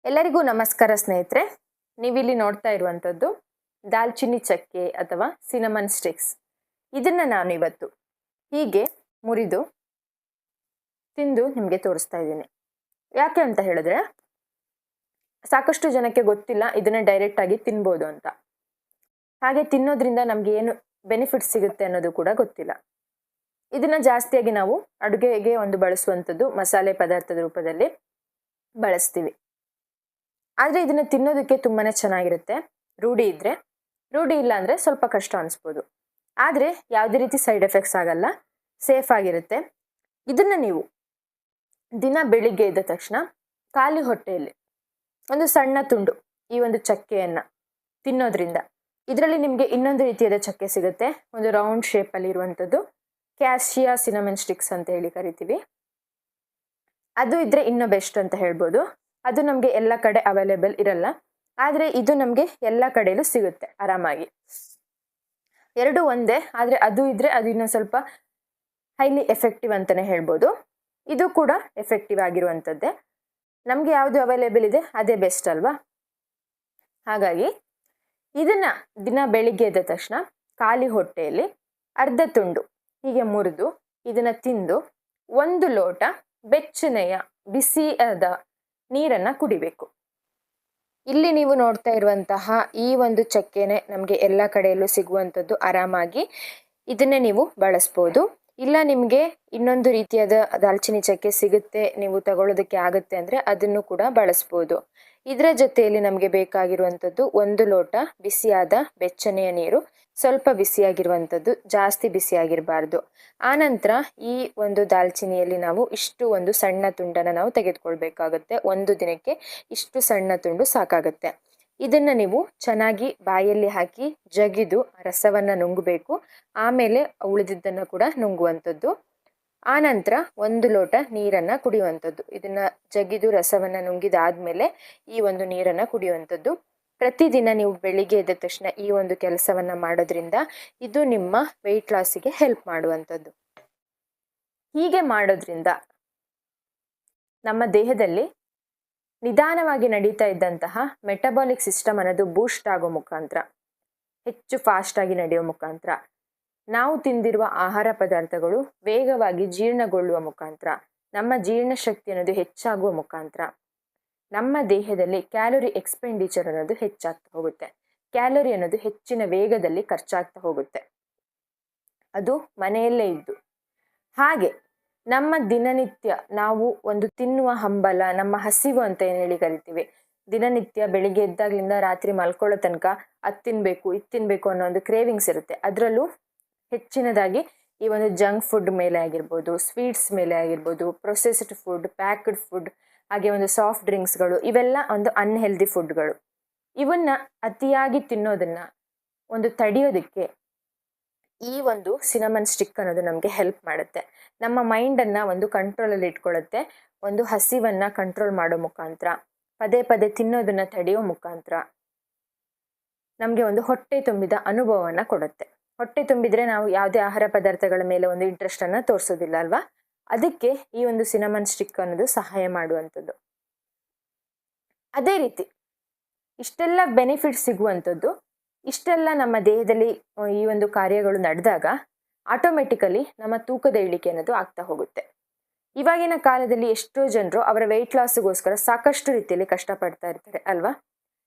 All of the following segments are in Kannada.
ಎಲ್ಲರಿಗೂ ನಮಸ್ಕಾರ ಸ್ನೇಹಿತರೆ. ನೀವಿಲ್ಲಿ ನೋಡ್ತಾ ಇರುವಂಥದ್ದು ದಾಲ್ಚಿನ್ನಿ ಚಕ್ಕೆ ಅಥವಾ ಸಿನಮನ್ ಸ್ಟಿಕ್ಸ್. ಇದನ್ನ ನಾನು ಇವತ್ತು ಹೀಗೆ ಮುರಿದು ತಿಂದು ನಿಮಗೆ ತೋರಿಸ್ತಾ ಇದ್ದೀನಿ. ಯಾಕೆ ಅಂತ ಹೇಳಿದ್ರೆ ಸಾಕಷ್ಟು ಜನಕ್ಕೆ ಗೊತ್ತಿಲ್ಲ ಇದನ್ನ ಡೈರೆಕ್ಟ್ ಆಗಿ ತಿನ್ಬೋದು ಅಂತ. ಹಾಗೆ ತಿನ್ನೋದ್ರಿಂದ ನಮ್ಗೆ ಏನು ಬೆನಿಫಿಟ್ ಸಿಗುತ್ತೆ ಅನ್ನೋದು ಕೂಡ ಗೊತ್ತಿಲ್ಲ. ಇದನ್ನ ಜಾಸ್ತಿಯಾಗಿ ನಾವು ಅಡುಗೆಗೆ ಬಳಸುವಂಥದ್ದು ಮಸಾಲೆ ಪದಾರ್ಥದ ರೂಪದಲ್ಲಿ ಬಳಸ್ತೀವಿ. ಆದರೆ ಇದನ್ನ ತಿನ್ನೋದಕ್ಕೆ ತುಂಬಾನೇ ಚೆನ್ನಾಗಿರುತ್ತೆ. ರೂಢಿ ಇದ್ರೆ, ರೂಢಿ ಇಲ್ಲ ಅಂದ್ರೆ ಸ್ವಲ್ಪ ಕಷ್ಟ ಅನಿಸ್ಬೋದು. ಆದರೆ ಯಾವುದೇ ರೀತಿ ಸೈಡ್ ಎಫೆಕ್ಟ್ಸ್ ಆಗಲ್ಲ, ಸೇಫ್ ಆಗಿರುತ್ತೆ. ಇದನ್ನ ನೀವು ದಿನ ಬೆಳಿಗ್ಗೆ ಎದ್ದ ತಕ್ಷಣ ಖಾಲಿ ಹೊಟ್ಟೆಯಲ್ಲಿ ಒಂದು ಸಣ್ಣ ತುಂಡು ಈ ಒಂದು ಚಕ್ಕೆಯನ್ನ ತಿನ್ನೋದ್ರಿಂದ ಇದರಲ್ಲಿ ನಿಮಗೆ ಇನ್ನೊಂದು ರೀತಿಯಾದ ಚಕ್ಕೆ ಸಿಗುತ್ತೆ. ಒಂದು ರೌಂಡ್ ಶೇಪ್ ಅಲ್ಲಿ ಇರುವಂಥದ್ದು ಕ್ಯಾಶಿಯಾ ಸಿನಮನ್ ಸ್ಟಿಕ್ಸ್ ಅಂತ ಹೇಳಿ ಕರಿತೀವಿ. ಅದು ಇದ್ರೆ ಇನ್ನೂ ಬೆಸ್ಟ್ ಅಂತ ಹೇಳ್ಬೋದು. ಅದು ನಮಗೆ ಎಲ್ಲ ಕಡೆ ಅವೈಲೇಬಲ್ ಇರಲ್ಲ, ಆದರೆ ಇದು ನಮಗೆ ಎಲ್ಲ ಕಡೆಯಲ್ಲೂ ಸಿಗುತ್ತೆ ಆರಾಮಾಗಿ. ಎರಡು ಒಂದೇ, ಆದರೆ ಅದು ಇದ್ರೆ ಅದು ಇನ್ನೂ ಸ್ವಲ್ಪ ಹೈಲಿ ಎಫೆಕ್ಟಿವ್ ಅಂತಾನೆ ಹೇಳ್ಬೋದು. ಇದು ಕೂಡ ಎಫೆಕ್ಟಿವ್ ಆಗಿರುವಂಥದ್ದೇ. ನಮಗೆ ಯಾವುದು ಅವೈಲೇಬಲ್ ಇದೆ ಅದೇ ಬೆಸ್ಟ್ ಅಲ್ವಾ. ಹಾಗಾಗಿ ಇದನ್ನ ದಿನ ಬೆಳಿಗ್ಗೆ ಎದ್ದ ತಕ್ಷಣ ಖಾಲಿ ಹೊಟ್ಟೆಯಲ್ಲಿ ಅರ್ಧ ತುಂಡು ಹೀಗೆ ಮುರಿದು ಇದನ್ನ ತಿಂದು 1 ಲೋಟ ಬೆಚ್ಚನೆಯ ಬಿಸಿಯಾದ ನೀರನ್ನ ಕುಡಿಬೇಕು. ಇಲ್ಲಿ ನೀವು ನೋಡ್ತಾ ಇರುವಂತಹ ಈ ಒಂದು ಚಕ್ಕೆನೆ ನಮಗೆ ಎಲ್ಲ ಕಡೆಯಲ್ಲೂ ಸಿಗುವಂಥದ್ದು. ಆರಾಮಾಗಿ ಇದನ್ನೇ ನೀವು ಬಳಸ್ಬೋದು. ಇಲ್ಲ ನಿಮಗೆ ಇನ್ನೊಂದು ರೀತಿಯಾದ ದಾಲ್ಚಿನ್ನಿ ಚಕ್ಕೆ ಸಿಗುತ್ತೆ, ನೀವು ತಗೊಳ್ಳೋದಕ್ಕೆ ಆಗುತ್ತೆ ಅಂದರೆ ಅದನ್ನು ಕೂಡ ಬಳಸ್ಬೋದು. ಇದರ ಜೊತೆಯಲ್ಲಿ ನಮಗೆ ಬೇಕಾಗಿರುವಂಥದ್ದು 1 ಲೋಟ ಬಿಸಿಯಾದ ಬೆಚ್ಚನೆಯ ನೀರು, ಸ್ವಲ್ಪ ಬಿಸಿಯಾಗಿರುವಂಥದ್ದು, ಜಾಸ್ತಿ ಬಿಸಿಯಾಗಿರಬಾರ್ದು. ಆನಂತರ ಈ ಒಂದು ದಾಲ್ಚಿನ್ನಿಯಲ್ಲಿ ನಾವು ಇಷ್ಟು ಒಂದು ಸಣ್ಣ ತುಂಡನ್ನು ನಾವು ತೆಗೆದುಕೊಳ್ಬೇಕಾಗುತ್ತೆ. ಒಂದು ದಿನಕ್ಕೆ ಇಷ್ಟು ಸಣ್ಣ ತುಂಡು ಸಾಕಾಗುತ್ತೆ. ಇದನ್ನು ನೀವು ಚೆನ್ನಾಗಿ ಬಾಯಲ್ಲಿ ಹಾಕಿ ಜಗಿದು ರಸವನ್ನು ನುಂಗಬೇಕು. ಆಮೇಲೆ ಉಳಿದಿದ್ದನ್ನು ಕೂಡ ನುಂಗುವಂಥದ್ದು. ಆನಂತರ 1 ಲೋಟ ನೀರನ್ನು ಕುಡಿಯುವಂಥದ್ದು. ಇದನ್ನು ಜಗಿದು ರಸವನ್ನು ನುಂಗಿದಾದ್ಮೇಲೆ ಈ ಒಂದು ನೀರನ್ನು ಕುಡಿಯುವಂಥದ್ದು. ಪ್ರತಿದಿನ ನೀವು ಬೆಳಿಗ್ಗೆ ಎದ್ದ ತಕ್ಷಣ ಈ ಒಂದು ಕೆಲಸವನ್ನು ಮಾಡೋದ್ರಿಂದ ಇದು ನಿಮ್ಮ ವೆಯ್ಟ್ ಲಾಸಿಗೆ ಹೆಲ್ಪ್ ಮಾಡುವಂಥದ್ದು. ಹೀಗೆ ಮಾಡೋದ್ರಿಂದ ನಮ್ಮ ದೇಹದಲ್ಲಿ ನಿಧಾನವಾಗಿ ನಡೀತಾ ಇದ್ದಂತಹ ಮೆಟಬಾಲಿಕ್ ಸಿಸ್ಟಮ್ ಅನ್ನೋದು ಬೂಸ್ಟ್ ಆಗೋ ಮುಖಾಂತರ, ಹೆಚ್ಚು ಫಾಸ್ಟ್ ಆಗಿ ನಡೆಯೋ ಮುಖಾಂತರ, ನಾವು ತಿಂದಿರುವ ಆಹಾರ ಪದಾರ್ಥಗಳು ವೇಗವಾಗಿ ಜೀರ್ಣಗೊಳ್ಳುವ ಮುಖಾಂತರ, ನಮ್ಮ ಜೀರ್ಣಶಕ್ತಿ ಅನ್ನೋದು ಹೆಚ್ಚಾಗುವ ಮುಖಾಂತರ ನಮ್ಮ ದೇಹದಲ್ಲಿ ಕ್ಯಾಲೋರಿ ಎಕ್ಸ್ಪೆಂಡಿಚರ್ ಅನ್ನೋದು ಹೆಚ್ಚಾಗ್ತಾ ಹೋಗುತ್ತೆ. ಕ್ಯಾಲೋರಿ ಅನ್ನೋದು ಹೆಚ್ಚಿನ ವೇಗದಲ್ಲಿ ಖರ್ಚಾಗ್ತಾ ಹೋಗುತ್ತೆ, ಅದು ಮನೆಯಲ್ಲೇ ಇದ್ದು. ಹಾಗೆ ನಮ್ಮ ದಿನನಿತ್ಯ ನಾವು ಒಂದು ತಿನ್ನುವ ಹಂಬಲ, ನಮ್ಮ ಹಸಿವು ಅಂತ ಏನು ಹೇಳಿ ಕರಿತೀವಿ, ದಿನನಿತ್ಯ ಬೆಳಿಗ್ಗೆ ಎದ್ದಾಗ್ಲಿಂದ ರಾತ್ರಿ ಮಲ್ಕೊಳ್ಳೋ ತನಕ ಅದು ತಿನ್ಬೇಕು ಇದು ತಿನ್ಬೇಕು ಅನ್ನೋ ಒಂದು ಕ್ರೇವಿಂಗ್ಸ್ ಇರುತ್ತೆ. ಅದರಲ್ಲೂ ಹೆಚ್ಚಿನದಾಗಿ ಈ ಒಂದು ಜಂಕ್ ಫುಡ್ ಮೇಲೆ ಆಗಿರ್ಬೋದು, ಸ್ವೀಟ್ಸ್ ಮೇಲೆ ಆಗಿರ್ಬೋದು, ಪ್ರೊಸೆಸ್ಡ್ ಫುಡ್, ಪ್ಯಾಕ್ಡ್ ಫುಡ್, ಹಾಗೆ ಒಂದು ಸಾಫ್ಟ್ ಡ್ರಿಂಕ್ಸ್ಗಳು, ಇವೆಲ್ಲ ಒಂದು ಅನ್ಹೆಲ್ದಿ ಫುಡ್ಗಳು. ಇವನ್ನ ಅತಿಯಾಗಿ ತಿನ್ನೋದನ್ನ ಒಂದು ತಡೆಯೋದಕ್ಕೆ ಈ ಒಂದು ಸಿನಮನ್ ಸ್ಟಿಕ್ ಅನ್ನೋದು ನಮಗೆ ಹೆಲ್ಪ್ ಮಾಡುತ್ತೆ. ನಮ್ಮ ಮೈಂಡನ್ನು ಒಂದು ಕಂಟ್ರೋಲಲ್ಲಿ ಇಟ್ಕೊಳ್ಳುತ್ತೆ. ಒಂದು ಹಸಿವನ್ನ ಕಂಟ್ರೋಲ್ ಮಾಡೋ ಮುಖಾಂತರ, ಪದೇ ಪದೇ ತಿನ್ನೋದನ್ನ ತಡೆಯೋ ಮುಖಾಂತರ ನಮಗೆ ಒಂದು ಹೊಟ್ಟೆ ತುಂಬಿದ ಅನುಭವವನ್ನು ಕೊಡುತ್ತೆ. ಹೊಟ್ಟೆ ತುಂಬಿದ್ರೆ ನಾವು ಯಾವುದೇ ಆಹಾರ ಪದಾರ್ಥಗಳ ಮೇಲೆ ಒಂದು ಇಂಟ್ರೆಸ್ಟನ್ನು ತೋರಿಸೋದಿಲ್ಲ ಅಲ್ವಾ. ಅದಕ್ಕೆ ಈ ಒಂದು ಸಿನಮನ್ ಸ್ಟಿಕ್ ಅನ್ನೋದು ಸಹಾಯ ಮಾಡುವಂಥದ್ದು. ಅದೇ ರೀತಿ ಇಷ್ಟೆಲ್ಲ ಬೆನಿಫಿಟ್ ಸಿಗುವಂಥದ್ದು, ಇಷ್ಟೆಲ್ಲ ನಮ್ಮ ದೇಹದಲ್ಲಿ ಈ ಒಂದು ಕಾರ್ಯಗಳು ನಡೆದಾಗ ಆಟೋಮೆಟಿಕಲಿ ನಮ್ಮ ತೂಕದ ಇಳಿಕೆ ಅನ್ನೋದು ಆಗ್ತಾ ಹೋಗುತ್ತೆ. ಇವಾಗಿನ ಕಾಲದಲ್ಲಿ ಎಷ್ಟೋ ಜನರು ಅವರ ವೆಯ್ಟ್ ಲಾಸ್ಗೋಸ್ಕರ ಸಾಕಷ್ಟು ರೀತಿಯಲ್ಲಿ ಕಷ್ಟಪಡ್ತಾ ಇರ್ತಾರೆ ಅಲ್ವಾ.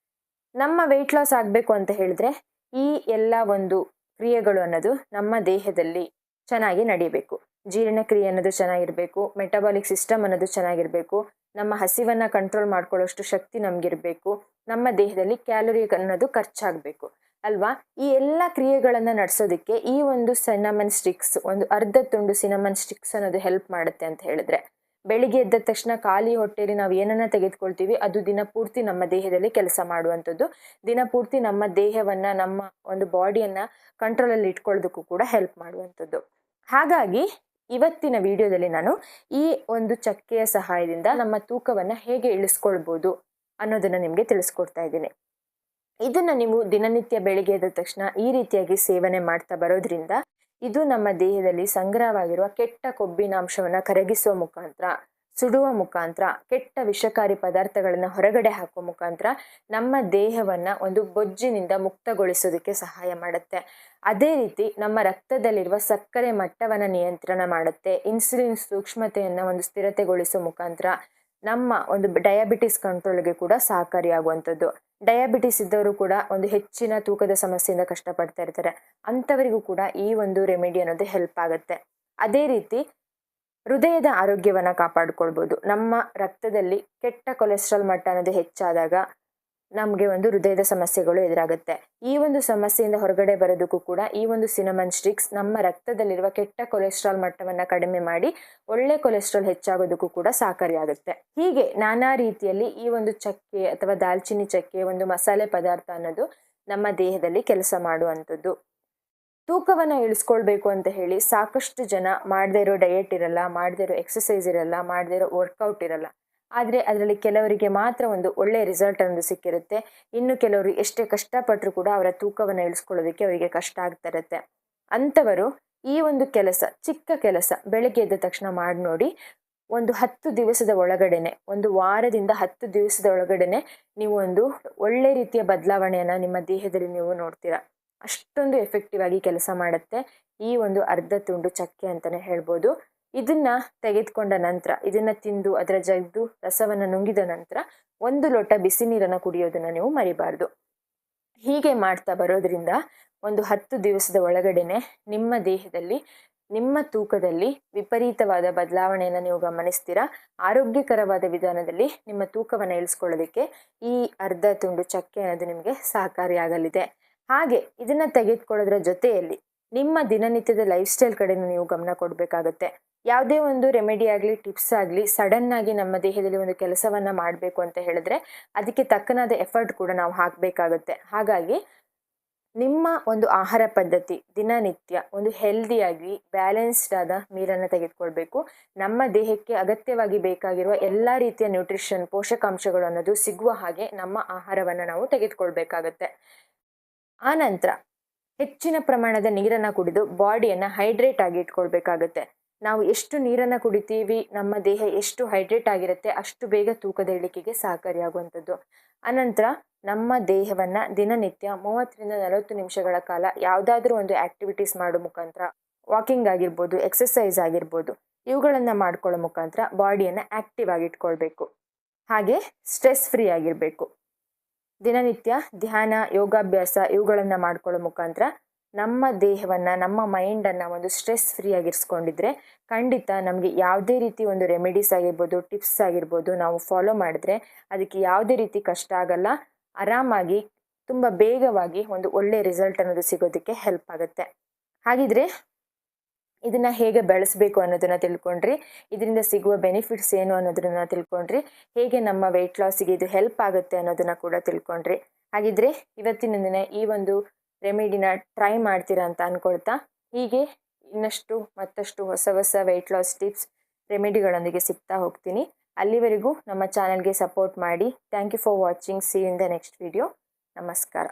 ನಮ್ಮ ವೆಯ್ಟ್ ಲಾಸ್ ಆಗಬೇಕು ಅಂತ ಹೇಳಿದ್ರೆ ಈ ಎಲ್ಲ ಒಂದು ಕ್ರಿಯೆಗಳು ಅನ್ನೋದು ನಮ್ಮ ದೇಹದಲ್ಲಿ ಚೆನ್ನಾಗಿ ನಡೀಬೇಕು. ಜೀರ್ಣಕ್ರಿಯೆ ಅನ್ನೋದು ಚೆನ್ನಾಗಿರಬೇಕು, ಮೆಟಬಾಲಿಕ್ ಸಿಸ್ಟಮ್ ಅನ್ನೋದು ಚೆನ್ನಾಗಿರಬೇಕು, ನಮ್ಮ ಹಸಿವನ್ನು ಕಂಟ್ರೋಲ್ ಮಾಡ್ಕೊಳ್ಳೋಷ್ಟು ಶಕ್ತಿ ನಮಗಿರಬೇಕು, ನಮ್ಮ ದೇಹದಲ್ಲಿ ಕ್ಯಾಲೋರಿ ಅನ್ನೋದು ಖರ್ಚಾಗಬೇಕು ಅಲ್ವಾ. ಈ ಎಲ್ಲ ಕ್ರಿಯೆಗಳನ್ನು ನಡೆಸೋದಕ್ಕೆ ಈ ಒಂದು ಸಿನಮನ್ ಸ್ಟಿಕ್ಸ್, ಒಂದು ಅರ್ಧ ತುಂಡು ಸಿನಮನ್ ಸ್ಟಿಕ್ಸ್ ಅನ್ನೋದು ಹೆಲ್ಪ್ ಮಾಡುತ್ತೆ ಅಂತ ಹೇಳಿದ್ರೆ, ಬೆಳಿಗ್ಗೆ ಎದ್ದ ತಕ್ಷಣ ಖಾಲಿ ಹೊಟ್ಟೆಯಲ್ಲಿ ನಾವು ಏನನ್ನ ತೆಗೆದುಕೊಳ್ತೀವಿ ಅದು ದಿನಪೂರ್ತಿ ನಮ್ಮ ದೇಹದಲ್ಲಿ ಕೆಲಸ ಮಾಡುವಂಥದ್ದು. ದಿನಪೂರ್ತಿ ನಮ್ಮ ದೇಹವನ್ನು, ನಮ್ಮ ಒಂದು ಬಾಡಿಯನ್ನು ಕಂಟ್ರೋಲಲ್ಲಿ ಇಟ್ಕೊಳ್ಳೋದಕ್ಕೂ ಕೂಡ ಹೆಲ್ಪ್ ಮಾಡುವಂಥದ್ದು. ಹಾಗಾಗಿ ಇವತ್ತಿನ ವಿಡಿಯೋದಲ್ಲಿ ನಾನು ಈ ಒಂದು ಚಕ್ಕೆಯ ಸಹಾಯದಿಂದ ನಮ್ಮ ತೂಕವನ್ನು ಹೇಗೆ ಇಳಿಸ್ಕೊಳ್ಬೋದು ಅನ್ನೋದನ್ನು ನಿಮಗೆ ತಿಳಿಸ್ಕೊಡ್ತಾ ಇದ್ದೀನಿ. ಇದನ್ನು ನೀವು ದಿನನಿತ್ಯ ಬೆಳಿಗ್ಗೆ ಎದ್ದ ತಕ್ಷಣ ಈ ರೀತಿಯಾಗಿ ಸೇವನೆ ಮಾಡ್ತಾ ಬರೋದ್ರಿಂದ ಇದು ನಮ್ಮ ದೇಹದಲ್ಲಿ ಸಂಗ್ರಹವಾಗಿರುವ ಕೆಟ್ಟ ಕೊಬ್ಬಿನಾಂಶವನ್ನು ಕರಗಿಸುವ ಮುಖಾಂತರ ಸುಡುವ ಮುಖಾಂತರ, ಕೆಟ್ಟ ವಿಷಕಾರಿ ಪದಾರ್ಥಗಳನ್ನು ಹೊರಗಡೆ ಹಾಕುವ ಮುಖಾಂತರ ನಮ್ಮ ದೇಹವನ್ನು ಒಂದು ಬೊಜ್ಜಿನಿಂದ ಮುಕ್ತಗೊಳಿಸೋದಕ್ಕೆ ಸಹಾಯ ಮಾಡುತ್ತೆ. ಅದೇ ರೀತಿ ನಮ್ಮ ರಕ್ತದಲ್ಲಿರುವ ಸಕ್ಕರೆ ಮಟ್ಟವನ್ನು ನಿಯಂತ್ರಣ ಮಾಡುತ್ತೆ. ಇನ್ಸುಲಿನ್ ಸೂಕ್ಷ್ಮತೆಯನ್ನು ಒಂದು ಸ್ಥಿರತೆಗೊಳಿಸುವ ಮುಖಾಂತರ ನಮ್ಮ ಒಂದು ಡಯಾಬಿಟಿಸ್ ಕಂಟ್ರೋಲ್ಗೆ ಕೂಡ ಸಹಕಾರಿಯಾಗುವಂಥದ್ದು. ಡಯಾಬಿಟಿಸ್ ಇದ್ದವರು ಕೂಡ ಒಂದು ಹೆಚ್ಚಿನ ತೂಕದ ಸಮಸ್ಯೆಯಿಂದ ಕಷ್ಟಪಡ್ತಾ ಇರ್ತಾರೆ, ಅಂಥವರಿಗೂ ಕೂಡ ಈ ಒಂದು ರೆಮಿಡಿ ಅನ್ನೋದು ಹೆಲ್ಪ್ ಆಗುತ್ತೆ. ಅದೇ ರೀತಿ ಹೃದಯದ ಆರೋಗ್ಯವನ್ನು ಕಾಪಾಡಿಕೊಳ್ಬೋದು. ನಮ್ಮ ರಕ್ತದಲ್ಲಿ ಕೆಟ್ಟ ಕೊಲೆಸ್ಟ್ರಾಲ್ ಮಟ್ಟ ಅನ್ನೋದು ಹೆಚ್ಚಾದಾಗ ನಮಗೆ ಒಂದು ಹೃದಯದ ಸಮಸ್ಯೆಗಳು ಎದುರಾಗುತ್ತೆ. ಈ ಒಂದು ಸಮಸ್ಯೆಯಿಂದ ಹೊರಗಡೆ ಬರೋದಕ್ಕೂ ಕೂಡ ಈ ಒಂದು ಸಿನಮನ್ ಸ್ಟಿಕ್ಸ್ ನಮ್ಮ ರಕ್ತದಲ್ಲಿರುವ ಕೆಟ್ಟ ಕೊಲೆಸ್ಟ್ರಾಲ್ ಮಟ್ಟವನ್ನು ಕಡಿಮೆ ಮಾಡಿ ಒಳ್ಳೆ ಕೊಲೆಸ್ಟ್ರಾಲ್ ಹೆಚ್ಚಾಗೋದಕ್ಕೂ ಕೂಡ ಸಹಕಾರಿಯಾಗುತ್ತೆ. ಹೀಗೆ ನಾನಾ ರೀತಿಯಲ್ಲಿ ಈ ಒಂದು ಚಕ್ಕೆ ಅಥವಾ ದಾಲ್ಚಿನ್ನಿ ಚಕ್ಕೆ ಒಂದು ಮಸಾಲೆ ಪದಾರ್ಥ ಅನ್ನೋದು ನಮ್ಮ ದೇಹದಲ್ಲಿ ಕೆಲಸ ಮಾಡುವಂಥದ್ದು. ತೂಕವನ್ನು ಇಳಿಸ್ಕೊಳ್ಬೇಕು ಅಂತ ಹೇಳಿ ಸಾಕಷ್ಟು ಜನ ಮಾಡದೇ ಇರೋ ಡಯೆಟ್ ಇರಲ್ಲ, ಮಾಡದೇ ಇರೋ ಎಕ್ಸಸೈಸ್ ಇರಲ್ಲ, ಮಾಡದೇ ಇರೋ ವರ್ಕೌಟ್ ಇರಲ್ಲ. ಆದರೆ ಅದರಲ್ಲಿ ಕೆಲವರಿಗೆ ಮಾತ್ರ ಒಂದು ಒಳ್ಳೆ ರಿಸಲ್ಟ್ ಅನ್ನೋದು ಸಿಕ್ಕಿರುತ್ತೆ. ಇನ್ನು ಕೆಲವರು ಎಷ್ಟೇ ಕಷ್ಟಪಟ್ಟರು ಕೂಡ ಅವರ ತೂಕವನ್ನು ಇಳಿಸ್ಕೊಳ್ಳೋದಕ್ಕೆ ಅವರಿಗೆ ಕಷ್ಟ ಆಗ್ತಾ ಇರುತ್ತೆ. ಅಂಥವರು ಈ ಒಂದು ಕೆಲಸ, ಚಿಕ್ಕ ಕೆಲಸ, ಬೆಳಗ್ಗೆ ಎದ್ದ ತಕ್ಷಣ ಮಾಡಿ ನೋಡಿ. ಒಂದು 10 ದಿವಸದ ಒಳಗಡೆನೆ, ಒಂದು ವಾರದಿಂದ 10 ದಿವಸದ ಒಳಗಡೆನೆ ನೀವು ಒಂದು ಒಳ್ಳೆ ರೀತಿಯ ಬದಲಾವಣೆಯನ್ನು ನಿಮ್ಮ ದೇಹದಲ್ಲಿ ನೀವು ನೋಡ್ತೀರಾ. ಅಷ್ಟೊಂದು ಎಫೆಕ್ಟಿವ್ ಆಗಿ ಕೆಲಸ ಮಾಡುತ್ತೆ ಈ ಒಂದು ಅರ್ಧ ತುಂಡು ಚಕ್ಕೆ ಅಂತಲೇ ಹೇಳ್ಬೋದು. ಇದನ್ನ ತೆಗೆದುಕೊಂಡ ನಂತರ, ಇದನ್ನ ತಿಂದು ಅದರ ಜಗ್ದು ರಸವನ್ನು ನುಂಗಿದ ನಂತರ 1 ಲೋಟ ಬಿಸಿ ನೀರನ್ನು ಕುಡಿಯೋದನ್ನು ನೀವು ಮರಿಬಾರ್ದು. ಹೀಗೆ ಮಾಡ್ತಾ ಬರೋದ್ರಿಂದ ಒಂದು 10 ದಿವಸದ ಒಳಗಡೆನೆ ನಿಮ್ಮ ದೇಹದಲ್ಲಿ, ನಿಮ್ಮ ತೂಕದಲ್ಲಿ ವಿಪರೀತವಾದ ಬದಲಾವಣೆಯನ್ನು ನೀವು ಗಮನಿಸ್ತೀರಾ. ಆರೋಗ್ಯಕರವಾದ ವಿಧಾನದಲ್ಲಿ ನಿಮ್ಮ ತೂಕವನ್ನು ಇಳಿಸ್ಕೊಳ್ಳೋದಕ್ಕೆ ಈ ಅರ್ಧ ತುಂಡು ಚಕ್ಕೆ ಅನ್ನೋದು ನಿಮಗೆ ಸಹಕಾರಿಯಾಗಲಿದೆ. ಹಾಗೆ ಇದನ್ನ ತೆಗೆದುಕೊಳ್ಳೋದ್ರ ಜೊತೆಯಲ್ಲಿ ನಿಮ್ಮ ದಿನನಿತ್ಯದ ಲೈಫ್ ಸ್ಟೈಲ್ ಕಡೆ ನೀವು ಗಮನ ಕೊಡಬೇಕಾಗುತ್ತೆ. ಯಾವುದೇ ಒಂದು ರೆಮಿಡಿ ಆಗಲಿ, ಟಿಪ್ಸ್ ಆಗಲಿ, ಸಡನ್ ಆಗಿ ನಮ್ಮ ದೇಹದಲ್ಲಿ ಒಂದು ಕೆಲಸವನ್ನ ಮಾಡಬೇಕು ಅಂತ ಹೇಳಿದ್ರೆ ಅದಕ್ಕೆ ತಕ್ಕನಾದ ಎಫರ್ಟ್ ಕೂಡ ನಾವು ಹಾಕಬೇಕಾಗುತ್ತೆ. ಹಾಗಾಗಿ ನಿಮ್ಮ ಒಂದು ಆಹಾರ ಪದ್ಧತಿ, ದಿನನಿತ್ಯ ಒಂದು ಹೆಲ್ದಿಯಾಗಿ ಬ್ಯಾಲೆನ್ಸ್ಡ್ ಆದ ಮೀಲನ್ನು ತೆಗೆದುಕೊಳ್ಬೇಕು. ನಮ್ಮ ದೇಹಕ್ಕೆ ಅಗತ್ಯವಾಗಿ ಬೇಕಾಗಿರುವ ಎಲ್ಲ ರೀತಿಯ ನ್ಯೂಟ್ರಿಷನ್, ಪೋಷಕಾಂಶಗಳು ಅನ್ನೋದು ಸಿಗುವ ಹಾಗೆ ನಮ್ಮ ಆಹಾರವನ್ನು ನಾವು ತೆಗೆದುಕೊಳ್ಬೇಕಾಗತ್ತೆ. ಆ ನಂತರ ಹೆಚ್ಚಿನ ಪ್ರಮಾಣದ ನೀರನ್ನು ಕುಡಿದು ಬಾಡಿಯನ್ನು ಹೈಡ್ರೇಟ್ ಆಗಿ ಇಟ್ಕೊಳ್ಬೇಕಾಗತ್ತೆ. ನಾವು ಎಷ್ಟು ನೀರನ್ನು ಕುಡಿತೀವಿ, ನಮ್ಮ ದೇಹ ಎಷ್ಟು ಹೈಡ್ರೇಟ್ ಆಗಿರುತ್ತೆ, ಅಷ್ಟು ಬೇಗ ತೂಕದ ಇಳಿಕೆಗೆ ಸಹಕಾರಿಯಾಗುವಂಥದ್ದು. ಅನಂತರ ನಮ್ಮ ದೇಹವನ್ನು ದಿನನಿತ್ಯ 30ರಿಂದ 40 ನಿಮಿಷಗಳ ಕಾಲ ಯಾವುದಾದ್ರೂ ಒಂದು ಆ್ಯಕ್ಟಿವಿಟೀಸ್ ಮಾಡೋ ಮುಖಾಂತರ, ವಾಕಿಂಗ್ ಆಗಿರ್ಬೋದು, ಎಕ್ಸಸೈಸ್ ಆಗಿರ್ಬೋದು, ಇವುಗಳನ್ನು ಮಾಡ್ಕೊಳ್ಳೋ ಮುಖಾಂತರ ಬಾಡಿಯನ್ನು ಆ್ಯಕ್ಟಿವ್ ಆಗಿ ಇಟ್ಕೊಳ್ಬೇಕು. ಹಾಗೆ ಸ್ಟ್ರೆಸ್ ಫ್ರೀ ಆಗಿರಬೇಕು. ದಿನನಿತ್ಯ ಧ್ಯಾನ, ಯೋಗಾಭ್ಯಾಸ ಇವುಗಳನ್ನು ಮಾಡ್ಕೊಳ್ಳೋ ಮುಖಾಂತರ ನಮ್ಮ ದೇಹವನ್ನು, ನಮ್ಮ ಮೈಂಡನ್ನು ಒಂದು ಸ್ಟ್ರೆಸ್ ಫ್ರೀ ಆಗಿರಿಸ್ಕೊಂಡಿದ್ರೆ ಖಂಡಿತ ನಮಗೆ ಯಾವುದೇ ರೀತಿ ಒಂದು ರೆಮಿಡೀಸ್ ಆಗಿರ್ಬೋದು, ಟಿಪ್ಸ್ ಆಗಿರ್ಬೋದು ನಾವು ಫಾಲೋ ಮಾಡಿದ್ರೆ ಅದಕ್ಕೆ ಯಾವುದೇ ರೀತಿ ಕಷ್ಟ ಆಗಲ್ಲ. ಆರಾಮಾಗಿ ತುಂಬ ಬೇಗವಾಗಿ ಒಂದು ಒಳ್ಳೆ ರಿಸಲ್ಟ್ ಅನ್ನೋದು ಸಿಗೋದಕ್ಕೆ ಹೆಲ್ಪ್ ಆಗುತ್ತೆ. ಹಾಗಿದ್ರೆ ಇದನ್ನು ಹೇಗೆ ಬೆಳೆಸಬೇಕು ಅನ್ನೋದನ್ನು ತಿಳ್ಕೊಂಡ್ರಿ, ಇದರಿಂದ ಸಿಗುವ ಬೆನಿಫಿಟ್ಸ್ ಏನು ಅನ್ನೋದನ್ನು ತಿಳ್ಕೊಂಡ್ರಿ, ಹೇಗೆ ನಮ್ಮ ವೆಯ್ಟ್ ಲಾಸಿಗೆ ಇದು ಹೆಲ್ಪ್ ಆಗುತ್ತೆ ಅನ್ನೋದನ್ನು ಕೂಡ ತಿಳ್ಕೊಂಡ್ರಿ. ಹಾಗಿದ್ರೆ ಇವತ್ತಿನ ದಿನ ಈ ಒಂದು ರೆಮಿಡಿನ ಟ್ರೈ ಮಾಡ್ತೀರಾ ಅಂತ ಅಂದ್ಕೊಳ್ತಾ, ಹೀಗೆ ಇನ್ನಷ್ಟು ಮತ್ತಷ್ಟು ಹೊಸ ಹೊಸ ವೆಯ್ಟ್ ಲಾಸ್ ಟಿಪ್ಸ್, ರೆಮಿಡಿಗಳೊಂದಿಗೆ ಸಿಗ್ತಾ ಹೋಗ್ತೀನಿ. ಅಲ್ಲಿವರೆಗೂ ನಮ್ಮ ಚಾನಲ್ಗೆ ಸಪೋರ್ಟ್ ಮಾಡಿ. Thank you for watching. See you in the next video. ನಮಸ್ಕಾರ.